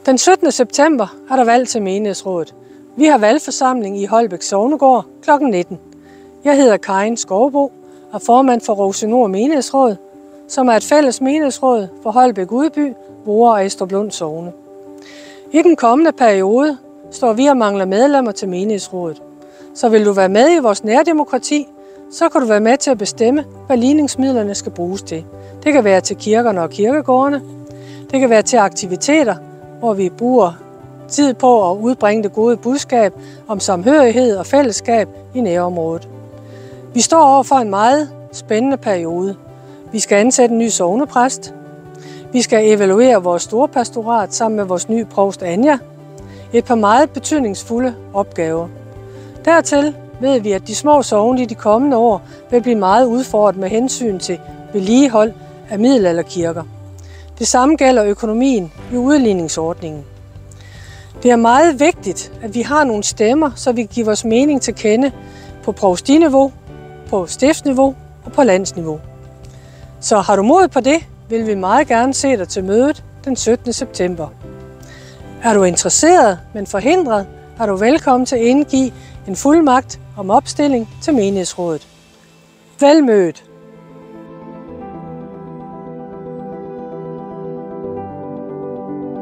Den 17. september er der valg til menighedsrådet. Vi har valgforsamling i Holbæk Sognegård kl. 19. Jeg hedder Karin Skovbo og er formand for Rosenord Menighedsråd, som er et fælles menighedsråd for Holbæk Udby, Voer og Estruplund Sogne. I den kommende periode står vi og mangler medlemmer til menighedsrådet. Så vil du være med i vores nærdemokrati, så kan du være med til at bestemme, hvad ligningsmidlerne skal bruges til. Det kan være til kirkerne og kirkegårdene. Det kan være til aktiviteter, hvor vi bruger tid på at udbringe det gode budskab om samhørighed og fællesskab i nærområdet. Vi står over for en meget spændende periode. Vi skal ansætte en ny sognepræst. Vi skal evaluere vores storpastorat sammen med vores nye provst Anja. Et par meget betydningsfulde opgaver. Dertil ved vi, at de små sogne i de kommende år vil blive meget udfordret med hensyn til vedligehold af middelalderkirker. Det samme gælder økonomien i udligningsordningen. Det er meget vigtigt, at vi har nogle stemmer, så vi giver vores mening til kende på provstiniveau, på stiftsniveau og på landsniveau. Så har du mod på det, vil vi meget gerne se dig til mødet den 17. september. Er du interesseret, men forhindret, er du velkommen til at indgive en fuldmagt om opstilling til menighedsrådet. Velmødet!